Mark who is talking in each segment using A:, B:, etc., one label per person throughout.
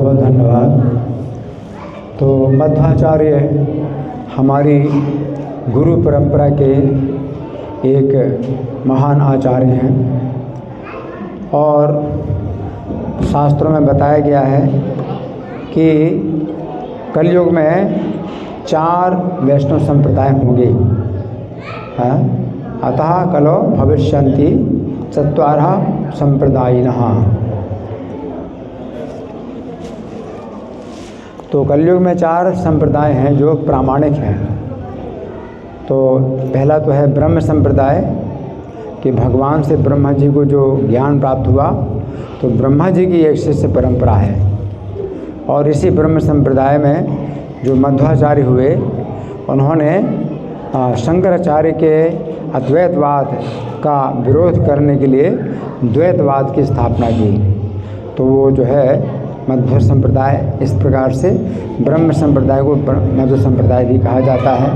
A: बहुत धन्यवाद। तो मध्वाचार्य हमारी गुरु परंपरा के एक महान आचार्य हैं और शास्त्रों में बताया गया है कि कलयुग में 4 वैष्णव संप्रदाय होंगे। अतः कलो भविष्यन्ति 4 संप्रदायिनः। तो कलयुग में 4 संप्रदाय हैं जो प्रामाणिक हैं। तो पहला तो है ब्रह्म संप्रदाय कि भगवान से ब्रह्मा जी को जो ज्ञान प्राप्त हुआ, तो ब्रह्मा जी की एक शिष्य परंपरा है। और इसी ब्रह्म संप्रदाय में जो मध्वाचार्य हुए, उन्होंने शंकराचार्य के अद्वैतवाद का विरोध करने के लिए द्वैतवाद की स्थापना की। तो वो जो है मध्व संप्रदाय, इस प्रकार से ब्रह्म संप्रदाय को मध्व संप्रदाय भी कहा जाता है।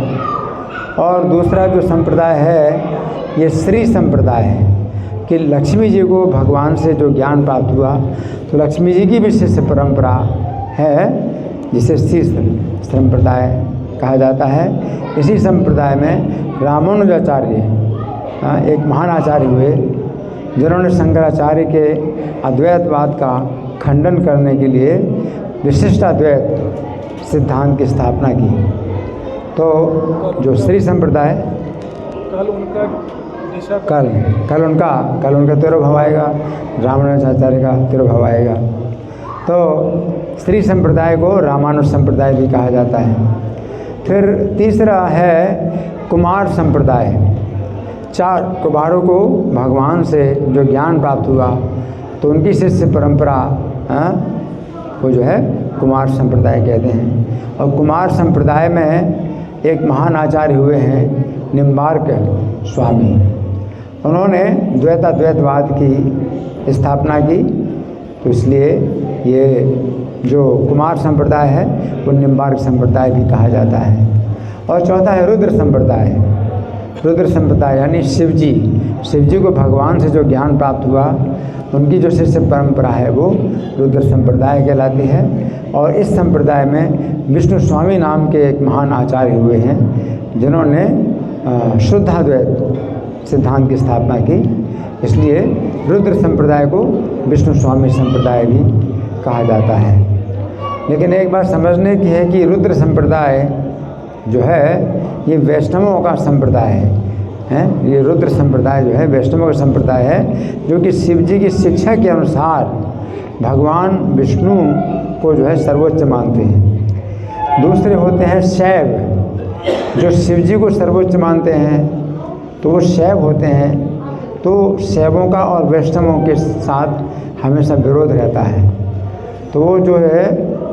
A: और दूसरा जो संप्रदाय है ये श्री संप्रदाय है कि लक्ष्मी जी को भगवान से जो ज्ञान प्राप्त हुआ, तो लक्ष्मी जी की भी शिष्य परंपरा है जिसे श्री संप्रदाय कहा जाता है। इसी संप्रदाय में रामानुजाचार्य एक महान आचार्य हुए जिन्होंने शंकराचार्य के अद्वैतवाद का खंडन करने के लिए विशिष्टाद्वैत सिद्धांत की स्थापना की। तो जो श्री संप्रदाय कल उनका तिरुभाव आएगा, रामानुजाचार्य का तिरुभाव आएगा। तो श्री संप्रदाय को रामानुज संप्रदाय भी कहा जाता है। फिर तीसरा है कुमार संप्रदाय। 4 कुमारों को भगवान से जो ज्ञान प्राप्त हुआ, तो उनकी शिष्य परंपरा वो जो है कुमार संप्रदाय कहते हैं। और कुमार संप्रदाय में एक महान आचार्य हुए हैं निम्बार्क स्वामी। उन्होंने द्वैतवाद की स्थापना की, तो इसलिए ये जो कुमार संप्रदाय है वो निम्बार्क संप्रदाय भी कहा जाता है। और चौथा है रुद्र संप्रदाय। रुद्र संप्रदाय यानी शिव जी को भगवान से जो ज्ञान प्राप्त हुआ, उनकी जो शिष्य परंपरा है वो रुद्र संप्रदाय कहलाती है। और इस संप्रदाय में विष्णु स्वामी नाम के एक महान आचार्य हुए हैं जिन्होंने शुद्धाद्वैत सिद्धांत की स्थापना की। इसलिए रुद्र संप्रदाय को विष्णु स्वामी संप्रदाय भी कहा जाता है। लेकिन एक बात समझने की है कि रुद्र संप्रदाय जो है ये वैष्णवों का संप्रदाय है। ये रुद्र संप्रदाय जो है वैष्णवों का संप्रदाय है, जो कि शिव जी की शिक्षा के अनुसार भगवान विष्णु को जो है सर्वोच्च मानते हैं। दूसरे होते हैं शैव, जो शिव जी को सर्वोच्च मानते हैं, तो वो शैव होते हैं। तो शैवों का और वैष्णवों के साथ हमेशा विरोध रहता है। तो वो जो है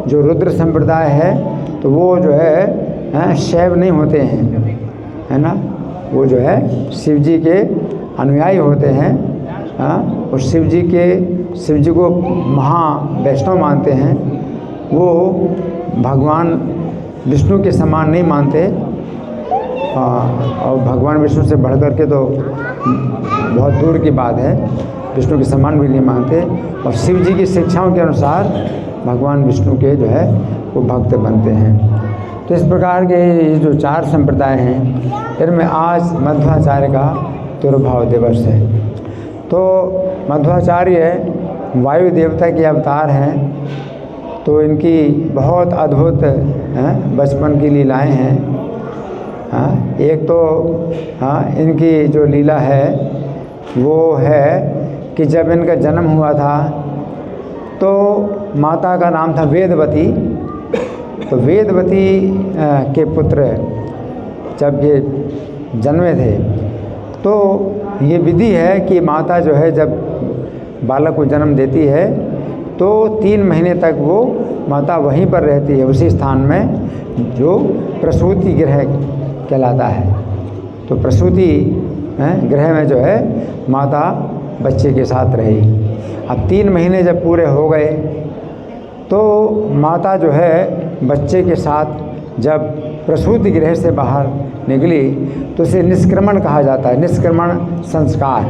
A: जो रुद्र संप्रदाय है, तो वो जो है शैव नहीं होते हैं, है ना। वो जो है शिव जी के अनुयायी होते हैं। और शिव जी को वैष्णव मानते हैं। वो भगवान विष्णु के समान नहीं मानते। और भगवान विष्णु से बढ़ कर के तो बहुत दूर की बात है, विष्णु के समान भी नहीं मानते। और शिव जी की शिक्षाओं के अनुसार भगवान विष्णु के जो है वो भक्त बनते हैं। तो इस प्रकार के ये जो 4 संप्रदाय हैं, इनमें आज मध्वाचार्य का तिरुभाव दिवस है। तो मध्वाचार्य वायु देवता के अवतार हैं। तो इनकी बहुत अद्भुत बचपन की लीलाएं हैं। एक तो इनकी जो लीला है वो है कि जब इनका जन्म हुआ था, तो माता का नाम था वेदवती। तो वेदवती के पुत्र जब ये जन्मे थे, तो ये विधि है कि माता जो है जब बालक को जन्म देती है, तो 3 महीने तक वो माता वहीं पर रहती है, उसी स्थान में, जो प्रसूति गृह कहलाता है। तो प्रसूति गृह में जो है माता बच्चे के साथ रही। अब 3 महीने जब पूरे हो गए, तो माता जो है बच्चे के साथ जब प्रसूति गृह से बाहर निकली, तो इसे निष्क्रमण कहा जाता है, निष्क्रमण संस्कार।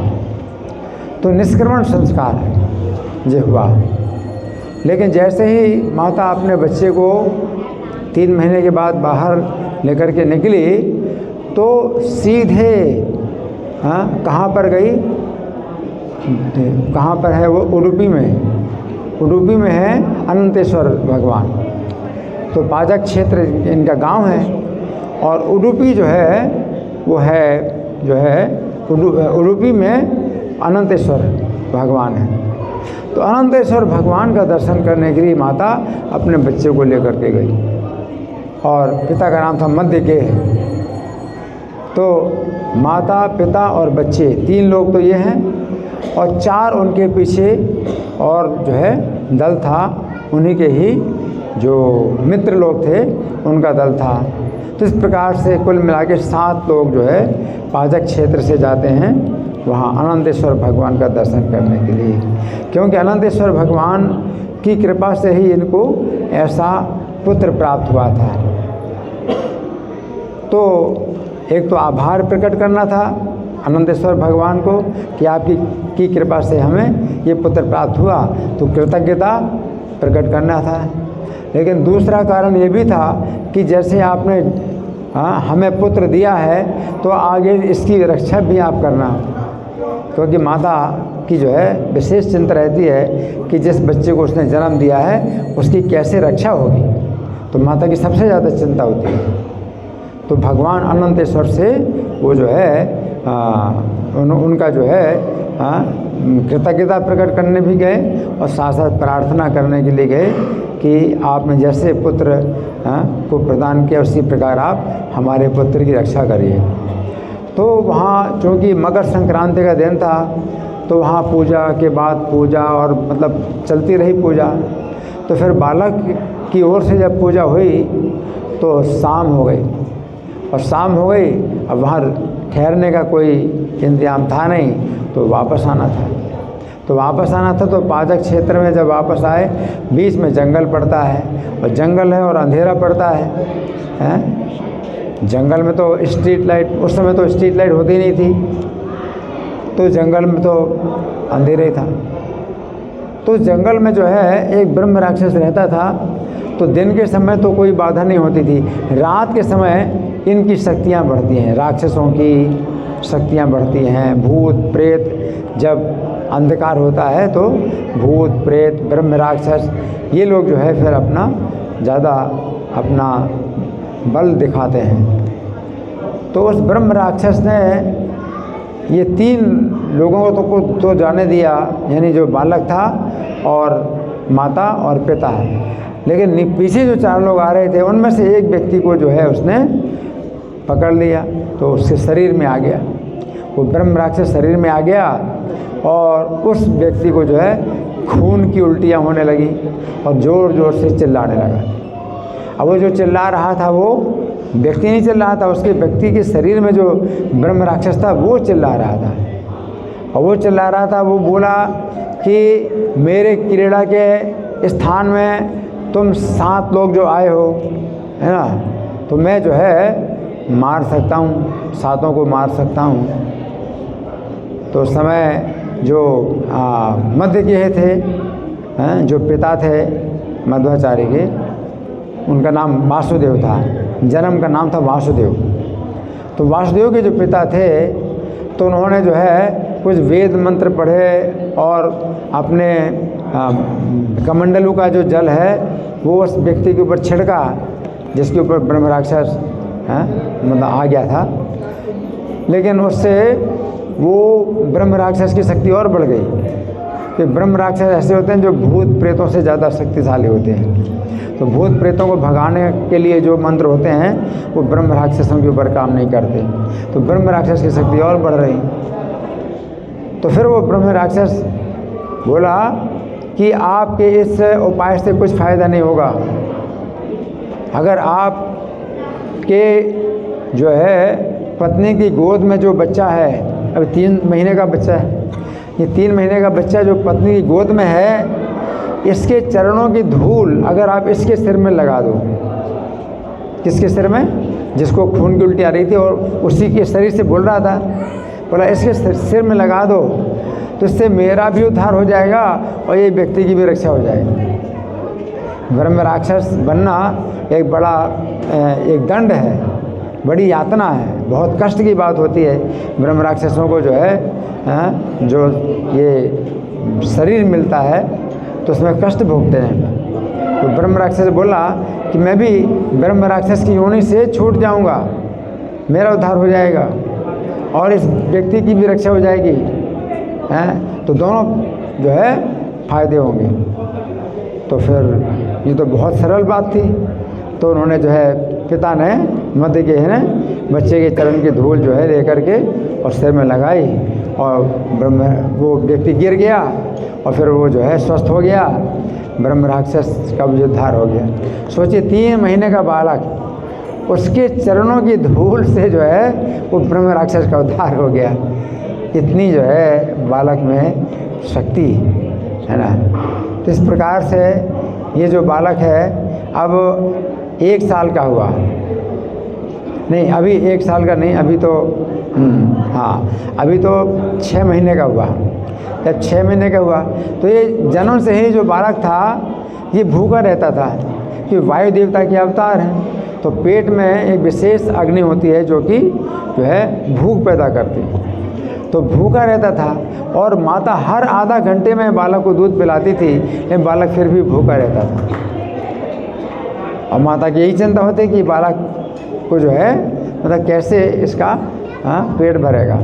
A: तो निष्क्रमण संस्कार जो हुआ, लेकिन जैसे ही माता अपने बच्चे को 3 महीने के बाद बाहर लेकर के निकली तो सीधे कहाँ पर गई, कहाँ पर है वो, उडुपी में। उडुपी में है अनंतेश्वर भगवान। तो पाजक क्षेत्र इनका गांव है और उडुपी जो है वो है जो है उडुपी में अनंतेश्वर भगवान है। तो अनंतेश्वर भगवान का दर्शन करने के लिए माता अपने बच्चे को लेकर के गई और पिता का नाम था मध्यगेह। तो माता, पिता और बच्चे 3 लोग तो ये हैं और 4 उनके पीछे और जो है दल था, उन्हीं के ही जो मित्र लोग थे उनका दल था। तो इस प्रकार से कुल मिला के 7 लोग जो है पाजक क्षेत्र से जाते हैं वहाँ अनंतेश्वर भगवान का दर्शन करने के लिए, क्योंकि अनंतेश्वर भगवान की कृपा से ही इनको ऐसा पुत्र प्राप्त हुआ था। तो एक तो आभार प्रकट करना था अनंतेश्वर भगवान को कि आपकी कृपा से हमें ये पुत्र प्राप्त हुआ, तो कृतज्ञता प्रकट करना था। लेकिन दूसरा कारण ये भी था कि जैसे आपने हमें पुत्र दिया है तो आगे इसकी रक्षा भी आप करना, क्योंकि माता की जो है विशेष चिंता रहती है कि जिस बच्चे को उसने जन्म दिया है उसकी कैसे रक्षा होगी, तो माता की सबसे ज़्यादा चिंता होती है। तो भगवान अनंतेश्वर से वो जो है उनका जो है कृतज्ञता प्रकट करने भी गए और साथ साथ प्रार्थना करने के लिए गए कि आपने जैसे पुत्र को प्रदान किया उसी प्रकार आप हमारे पुत्र की रक्षा करिए। तो वहाँ चूँकि मकर संक्रांति का दिन था तो वहाँ पूजा के बाद पूजा और मतलब चलती रही पूजा। तो फिर बालक की ओर से जब पूजा हुई तो शाम हो गई, और शाम हो गई, अब वहाँ ठहरने का कोई इंतजाम था नहीं, तो वापस आना था। तो पाजक क्षेत्र में जब वापस आए, बीच में जंगल पड़ता है और जंगल है और अंधेरा पड़ता है। जंगल में तो स्ट्रीट लाइट, उस समय तो स्ट्रीट लाइट होती नहीं थी, तो जंगल में तो अंधेरा ही था। तो जंगल में जो है एक ब्रह्म राक्षस रहता था। तो दिन के समय तो कोई बाधा नहीं होती थी, रात के समय इनकी शक्तियाँ बढ़ती हैं, राक्षसों की शक्तियाँ बढ़ती हैं। भूत प्रेत, जब अंधकार होता है तो भूत प्रेत ब्रह्म राक्षस ये लोग जो है फिर अपना बल दिखाते हैं। तो उस ब्रह्म राक्षस ने ये 3 लोगों को तो जाने दिया, यानी जो बालक था और माता और पिता, लेकिन पीछे जो 4 लोग आ रहे थे उनमें से एक व्यक्ति को जो है उसने पकड़ लिया, तो उसके शरीर में आ गया, वो ब्रह्म राक्षस शरीर में आ गया और उस व्यक्ति को जो है खून की उल्टियाँ होने लगी और ज़ोर ज़ोर से चिल्लाने लगा। अब वो जो चिल्ला रहा था वो व्यक्ति नहीं चिल्ला रहा था, उसके व्यक्ति के शरीर में जो ब्रह्म राक्षस था वो चिल्ला रहा था। और वो चिल्ला रहा था, वो बोला कि मेरे क्रीड़ा के स्थान में तुम 7 लोग जो आए हो, है ना, तो मैं जो है मार सकता हूँ, 7 को मार सकता हूँ। तो उस समय जो मध्यगेह थे, जो पिता थे मध्वाचार्य के, उनका नाम वासुदेव था, जन्म का नाम था वासुदेव। तो वासुदेव के जो पिता थे तो उन्होंने जो है कुछ वेद मंत्र पढ़े और अपने कमंडलू का जो जल है वो उस व्यक्ति के ऊपर छिड़का जिसके ऊपर ब्रह्म राक्षस मतलब आ गया था। लेकिन उससे वो ब्रह्म राक्षस की शक्ति और बढ़ गई, कि ब्रह्म राक्षस ऐसे होते हैं जो भूत प्रेतों से ज़्यादा शक्तिशाली होते हैं। तो भूत प्रेतों को भगाने के लिए जो मंत्र होते हैं वो ब्रह्म राक्षसों के ऊपर काम नहीं करते, तो ब्रह्म राक्षस की शक्ति और बढ़ रही। तो फिर वो ब्रह्म राक्षस बोला कि आपके इस उपाय से कुछ फ़ायदा नहीं होगा, अगर आप के जो है पत्नी की गोद में जो बच्चा है, अभी 3 महीने का बच्चा है, ये 3 महीने का बच्चा जो पत्नी की गोद में है, इसके चरणों की धूल अगर आप इसके सिर में लगा दो, किसके सिर में, जिसको खून की उल्टी आ रही थी और उसी के शरीर से बोल रहा था, बोला इसके सिर में लगा दो तो इससे मेरा भी उद्धार हो जाएगा और ये व्यक्ति की भी रक्षा हो जाएगी। ब्रह्म राक्षस बनना एक बड़ा एक दंड है, बड़ी यातना है, बहुत कष्ट की बात होती है। ब्रह्म राक्षसों को जो है जो ये शरीर मिलता है तो उसमें कष्ट भोगते हैं। तो ब्रह्म राक्षस बोला कि मैं भी ब्रह्म राक्षस की योनि से छूट जाऊंगा, मेरा उद्धार हो जाएगा और इस व्यक्ति की भी रक्षा हो जाएगी, हैं, तो दोनों जो है फायदे होंगे। तो फिर ये तो बहुत सरल बात थी। तो उन्होंने जो है पिता ने मध्य के है ना बच्चे के चरण की धूल जो है लेकर के और सिर में लगाई और वो व्यक्ति गिर गया और फिर वो जो है स्वस्थ हो गया, ब्रह्म राक्षस का भी उद्धार हो गया। सोचिए 3 महीने का बालक, उसके चरणों की धूल से जो है वो ब्रह्म राक्षस का उद्धार हो गया। इतनी जो है बालक में शक्ति है ना। तो इस प्रकार से ये जो बालक है अब 1 साल का हुआ, नहीं अभी 1 साल का नहीं, अभी तो हाँ अभी तो 6 महीने का हुआ। जब 6 महीने का हुआ तो ये जन्म से ही जो बालक था ये भूखा रहता था कि वायु देवता के अवतार हैं। तो पेट में एक विशेष अग्नि होती है जो कि जो है भूख पैदा करती है। तो भूखा रहता था और माता हर आधा घंटे में बालक को दूध पिलाती थी, लेकिन बालक फिर भी भूखा रहता था। और माता की यही चिंता होती कि बालक को जो है मतलब कैसे इसका पेट भरेगा।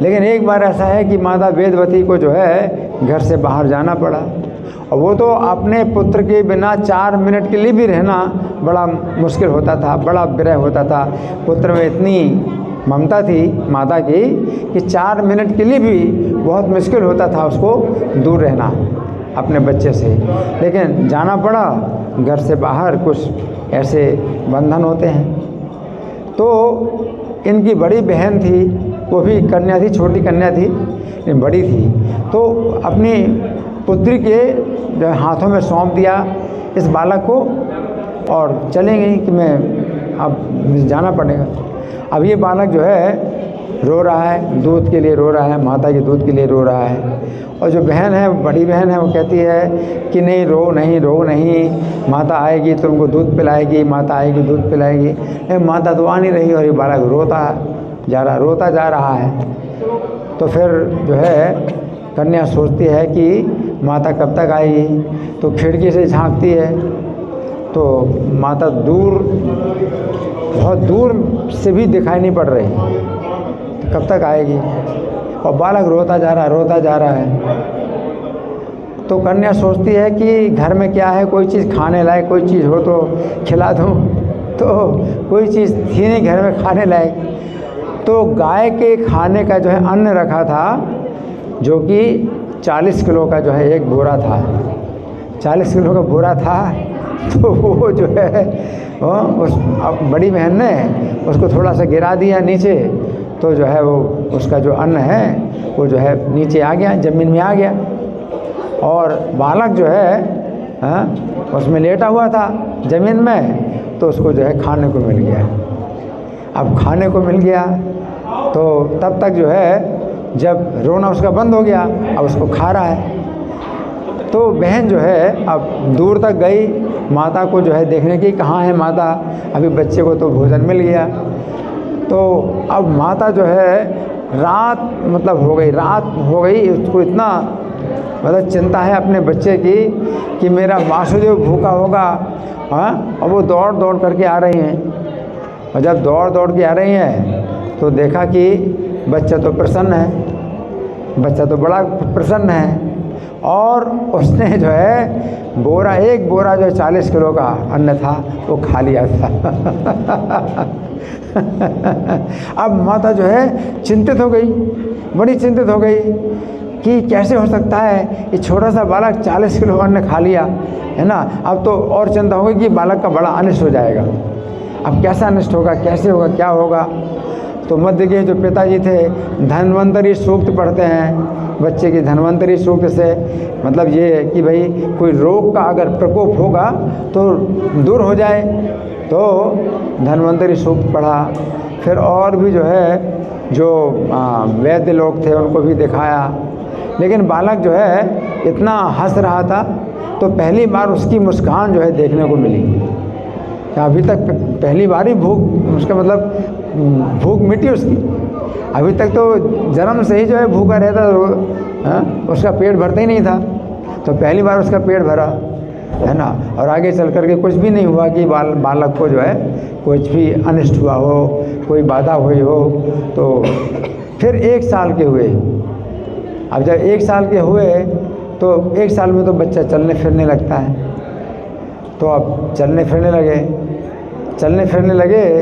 A: लेकिन एक बार ऐसा है कि माता वेदवती को जो है घर से बाहर जाना पड़ा और वो तो अपने पुत्र के बिना 4 मिनट के लिए भी रहना बड़ा मुश्किल होता था, बड़ा विरह होता था। पुत्र में इतनी ममता थी माता की कि 4 मिनट के लिए भी बहुत मुश्किल होता था उसको दूर रहना अपने बच्चे से। लेकिन जाना पड़ा घर से बाहर, कुछ ऐसे बंधन होते हैं। तो इनकी बड़ी बहन थी, वो भी कन्या थी, छोटी कन्या थी, लेकिन बड़ी थी। तो अपनी पुत्री के हाथों में सौंप दिया इस बालक को और चले गई कि मैं अब जाना पड़ेगा। अब ये बालक जो है रो रहा है, दूध के लिए रो रहा है, माता के दूध के लिए रो रहा है। और जो बहन है, बड़ी बहन है, वो कहती है कि नहीं रो नहीं, माता आएगी तुमको दूध पिलाएगी, माता आएगी दूध पिलाएगी। लेकिन माता तो आ नहीं रही और ये बालक रोता जा रहा है। तो फिर जो है कन्या सोचती है कि माता कब तक आएगी, तो खिड़की से झांकती है तो माता बहुत दूर से भी दिखाई नहीं पड़ रही, तो कब तक आएगी। और बालक रोता जा रहा है। तो कन्या सोचती है कि घर में क्या है, कोई चीज़ खाने लायक कोई चीज़ हो तो खिला दूँ। तो कोई चीज़ थी नहीं घर में खाने लायक। तो गाय के खाने का जो है अन्न रखा था, जो कि 40 किलो का जो है एक बोरा था, 40 किलो का बोरा था। तो वो जो है उस बड़ी बहन ने उसको थोड़ा सा गिरा दिया नीचे, तो जो है वो उसका जो अन्न है वो जो है नीचे आ गया, ज़मीन में आ गया। और बालक जो है उसमें लेटा हुआ था ज़मीन में, तो उसको जो है खाने को मिल गया। अब खाने को मिल गया तो तब तक जो है जब रोना उसका बंद हो गया, अब उसको खा रहा है। तो बहन जो है अब दूर तक गई माता को जो है देखने की, कहाँ है माता, अभी बच्चे को तो भोजन मिल गया। तो अब माता जो है रात हो गई, उसको इतना मतलब चिंता है अपने बच्चे की कि मेरा वासुदेव भूखा होगा। और वो दौड़ करके आ रही हैं। और जब दौड़ के आ रही हैं तो देखा कि बच्चा तो प्रसन्न है, बच्चा तो बड़ा प्रसन्न है। और उसने जो है एक बोरा जो 40 किलो का अन्न था वो खा लिया था। अब माता जो है चिंतित हो गई, बड़ी चिंतित हो गई कि कैसे हो सकता है ये छोटा सा बालक 40 किलो अन्न खा लिया, है ना। अब तो और चिंता होगी कि बालक का बड़ा अनिष्ट हो जाएगा। अब कैसा अनिष्ट होगा, कैसे होगा, क्या होगा। तो मध्य के जो पिताजी थे धन्वंतरी सूक्त पढ़ते हैं बच्चे की। धन्वंतरी सूक्त से मतलब ये है कि भाई कोई रोग का अगर प्रकोप होगा तो दूर हो जाए। तो धन्वंतरी सूक्त पढ़ा। फिर और भी जो है जो वैद्य लोग थे उनको भी दिखाया। लेकिन बालक जो है इतना हंस रहा था तो पहली बार उसकी मुस्कान जो है देखने को मिली। अभी तक पहली बार ही भूख, उसका मतलब भूख मिटी उसकी। अभी तक तो जन्म से ही जो है भूखा रहता था, उसका पेट भरता ही नहीं था। तो पहली बार उसका पेट भरा, है ना। और आगे चल कर के कुछ भी नहीं हुआ कि बालक को जो है कुछ भी अनिष्ट हुआ हो, कोई बाधा हुई हो। तो फिर 1 साल के हुए। अब जब 1 साल के हुए तो 1 साल में तो बच्चा चलने फिरने लगता है। तो अब चलने फिरने लगे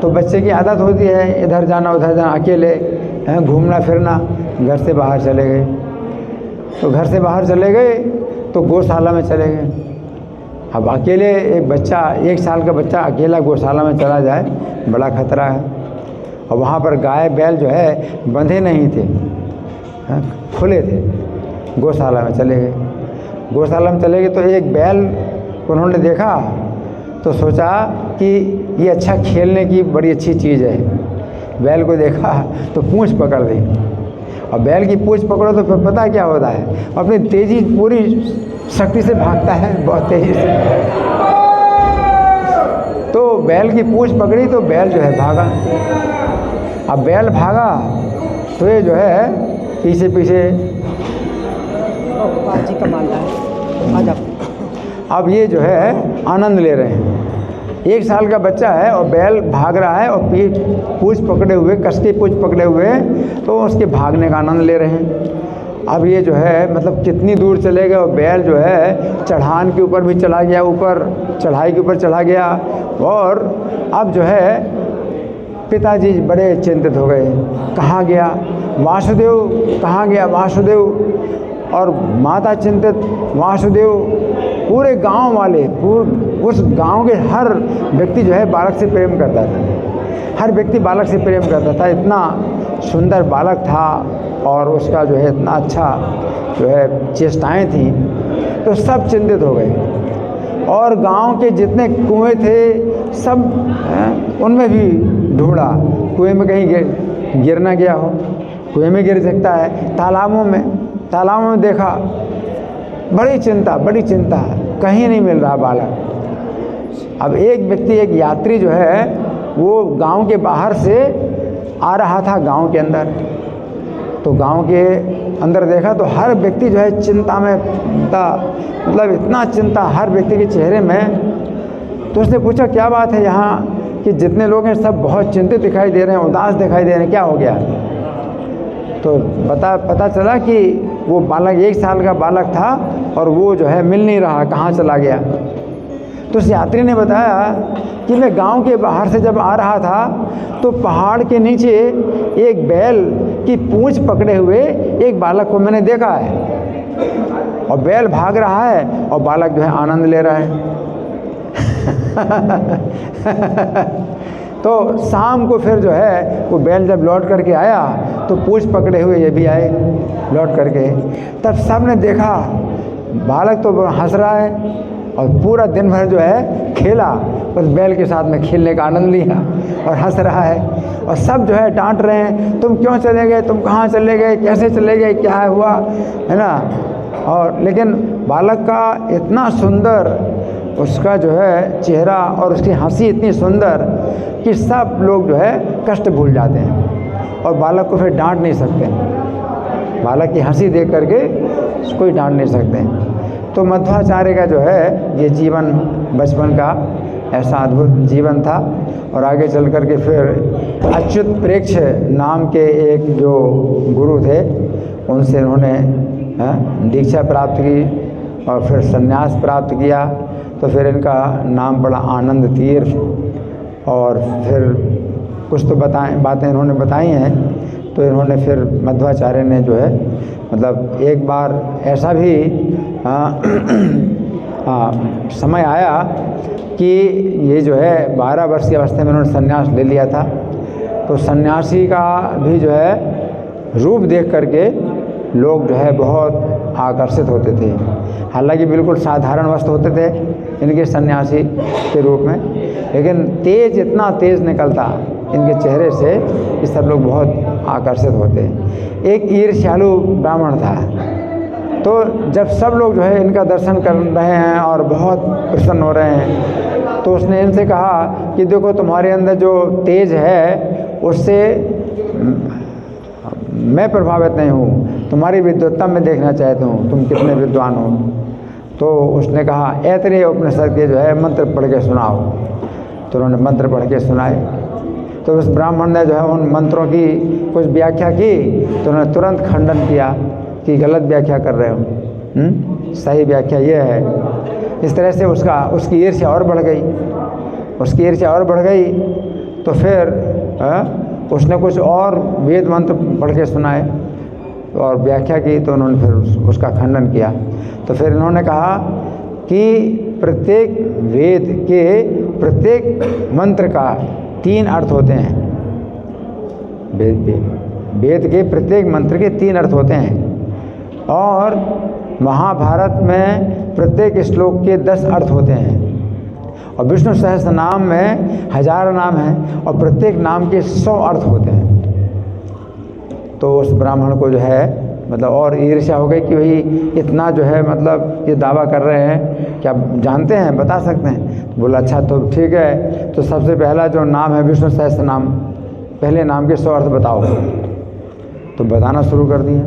A: तो बच्चे की आदत होती है इधर जाना उधर जाना, अकेले घूमना फिरना। घर से बाहर चले गए। तो घर से बाहर चले गए तो गौशाला में चले गए। अब अकेले एक बच्चा, 1 साल का बच्चा अकेला गौशाला में चला जाए, बड़ा खतरा है। और वहाँ पर गाय बैल जो है बंधे नहीं थे, खुले थे। गौशाला में चले गए। गौशाला में चले गए तो एक बैल उन्होंने देखा तो सोचा कि ये अच्छा खेलने की बड़ी अच्छी चीज़ है। बैल को देखा तो पूंछ पकड़ दी। और बैल की पूंछ पकड़ो तो फिर पता क्या होता है, अपनी तेज़ी पूरी शक्ति से भागता है, बहुत तेज़ी से। तो बैल की पूंछ पकड़ी तो बैल जो है भागा। अब बैल भागा तो ये जो है पीछे
B: बाजी का मालदा है। आ जाओ।
A: अब ये जो है आनंद ले रहे हैं। 1 साल का बच्चा है और बैल भाग रहा है और पूंछ पकड़े हुए, कस के पूंछ पकड़े हुए, तो उसके भागने का आनंद ले रहे हैं। अब ये जो है मतलब कितनी दूर चले गए और बैल जो है चढ़ान के ऊपर भी चला गया, ऊपर चढ़ाई के ऊपर चला गया। और अब जो है पिताजी बड़े चिंतित हो गए, कहाँ गया वासुदेव, कहाँ गया वासुदेव। और माता चिंतित, वासुदेव। पूरे गांव वाले, उस गांव के हर व्यक्ति जो है बालक से प्रेम करता था। हर व्यक्ति बालक से प्रेम करता था। इतना सुंदर बालक था और उसका जो है इतना अच्छा जो है चेष्टाएँ थी। तो सब चिंतित हो गए। और गांव के जितने कुएं थे सब उनमें भी ढूंढा, कुएं में कहीं गिर ना गया हो। कुएं में गिर सकता है, तालाबों में देखा, बड़ी चिंता, कहीं नहीं मिल रहा बालक। अब एक व्यक्ति, एक यात्री जो है वो गांव के बाहर से आ रहा था गांव के अंदर। तो गांव के अंदर देखा तो हर व्यक्ति जो है चिंता में था, मतलब इतना चिंता हर व्यक्ति के चेहरे में। तो उसने पूछा क्या बात है यहाँ कि जितने लोग हैं सब बहुत चिंतित दिखाई दे रहे हैं, उदास दिखाई दे रहे हैं, क्या हो गया। तो पता चला कि वो बालक 1 साल का बालक था और वो जो है मिल नहीं रहा, कहाँ चला गया। तो उस यात्री ने बताया कि मैं गांव के बाहर से जब आ रहा था तो पहाड़ के नीचे एक बैल की पूंछ पकड़े हुए एक बालक को मैंने देखा है। और बैल भाग रहा है और बालक जो है आनंद ले रहा है। तो शाम को फिर जो है वो बैल जब लौट करके आया तो पूंछ पकड़े हुए ये भी आए लौट करके। तब सब ने देखा बालक तो हंस रहा है और पूरा दिन भर जो है खेला, उस बैल के साथ में खेलने का आनंद लिया और हंस रहा है। और सब जो है डांट रहे हैं, तुम क्यों चले गए, तुम कहाँ चले गए, कैसे चले गए, क्या हुआ, है ना। और लेकिन बालक का इतना सुंदर उसका जो है चेहरा और उसकी हंसी इतनी सुंदर कि सब लोग जो है कष्ट भूल जाते हैं और बालक को फिर डांट नहीं सकते। बालक की हंसी देख करके कोई डांट नहीं सकते। तो मध्वाचार्य का जो है ये जीवन बचपन का ऐसा अद्भुत जीवन था। और आगे चल कर के फिर अच्युत प्रेक्ष नाम के एक जो गुरु थे उनसे इन्होंने दीक्षा प्राप्त की और फिर संन्यास प्राप्त किया। तो फिर इनका नाम पड़ा आनंद तीर्थ। और फिर कुछ तो बातें इन्होंने बताई हैं। तो इन्होंने फिर मध्वाचार्य ने जो है मतलब एक बार ऐसा भी समय आया कि ये जो है 12 वर्ष की अवस्था में इन्होंने संन्यास ले लिया था। तो सन्यासी का भी जो है रूप देख करके लोग जो है बहुत आकर्षित होते थे। हालांकि बिल्कुल साधारण वस्त्र होते थे इनके सन्यासी के रूप में, लेकिन तेज इतना तेज निकलता इनके चेहरे से कि सब लोग बहुत आकर्षित होते। एक ईर्ष्यालु ब्राह्मण था, तो जब सब लोग जो है इनका दर्शन कर रहे हैं और बहुत प्रसन्न हो रहे हैं, तो उसने इनसे कहा कि देखो तुम्हारे अंदर जो तेज है उससे मैं प्रभावित नहीं हूँ, तुम्हारी विद्वत्ता में देखना चाहता हूँ, तुम कितने विद्वान हो। तो उसने कहा ऐतरेय उपनिषद के जो है मंत्र पढ़ के सुनाओ। तो उन्होंने मंत्र पढ़ के सुनाए। तो उस ब्राह्मण ने जो है उन मंत्रों की कुछ व्याख्या की, तो उन्होंने तुरंत खंडन किया कि गलत व्याख्या कर रहे हो, सही व्याख्या ये है। इस तरह से उसकी ईर्ष्या और बढ़ गई, उसकी ईर्ष्या और बढ़ गई। तो फिर उसने कुछ और वेद मंत्र पढ़ के सुनाए और व्याख्या की, तो उन्होंने फिर उसका खंडन किया। तो फिर इन्होंने कहा कि प्रत्येक वेद के प्रत्येक मंत्र का 3 अर्थ होते हैं। वेद के प्रत्येक मंत्र के 3 अर्थ होते हैं और महाभारत में प्रत्येक श्लोक के 10 अर्थ होते हैं और विष्णु सहस्त्र नाम में 1000 नाम हैं और प्रत्येक नाम के 100 अर्थ होते हैं। तो उस ब्राह्मण को जो है मतलब और ईर्ष्या हो गई कि भाई इतना जो है मतलब ये दावा कर रहे हैं, क्या जानते हैं, बता सकते हैं? बोला अच्छा तो ठीक है, तो सबसे पहला जो नाम है विष्णु सहस्त्र नाम, पहले नाम के 100 अर्थ बताओ। तो बताना शुरू कर दिया।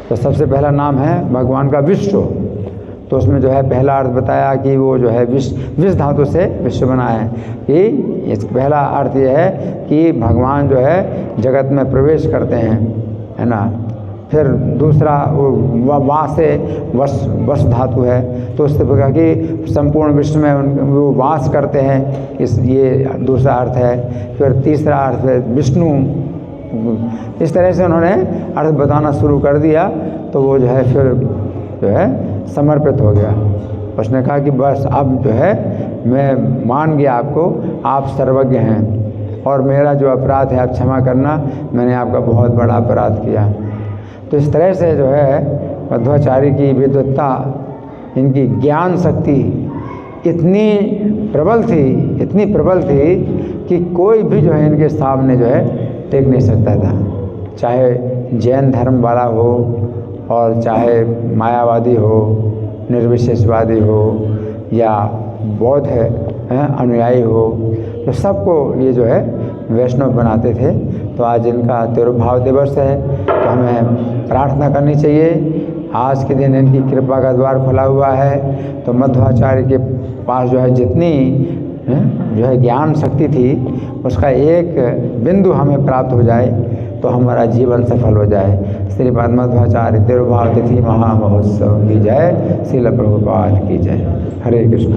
A: तो सबसे पहला नाम है भगवान का विश्व। तो उसमें जो है पहला अर्थ बताया कि वो जो है विष धातु से विश्व बना है, कि इस पहला अर्थ ये है कि भगवान जो है जगत में प्रवेश करते हैं, है ना। फिर दूसरा वाँ से वश धातु है, तो उससे कहा कि संपूर्ण विश्व में वो वास करते हैं, ये दूसरा अर्थ है। फिर तीसरा अर्थ है विष्णु। इस तरह से उन्होंने अर्थ बताना शुरू कर दिया। तो वो जो है फिर जो है समर्पित हो गया। उसने कहा कि बस अब जो है मैं मान गया आपको, आप सर्वज्ञ हैं और मेरा जो अपराध है आप क्षमा करना, मैंने आपका बहुत बड़ा अपराध किया। तो इस तरह से जो है मध्वाचार्य की विद्वत्ता, इनकी ज्ञान शक्ति इतनी प्रबल थी कि कोई भी जो है इनके सामने जो है टेक नहीं सकता था। चाहे जैन धर्म वाला हो और चाहे मायावादी हो, निर्विशेषवादी हो या बौद्ध अनुयायी हो, तो सबको ये जो है वैष्णव बनाते थे। तो आज इनका तिरुभाव दिवस है, तो हमें प्रार्थना करनी चाहिए। आज के दिन इनकी कृपा का द्वार खुला हुआ है, तो मध्वाचार्य के पास जो है जितनी जो है ज्ञान शक्ति थी, उसका एक बिंदु हमें प्राप्त हो जाए तो हमारा जीवन सफल हो जाए। श्रीपाद मध्वाचार्य तिरुभाव तिथि महामहोत्सव की जय। श्रील प्रभुपाद की जय। हरे कृष्ण।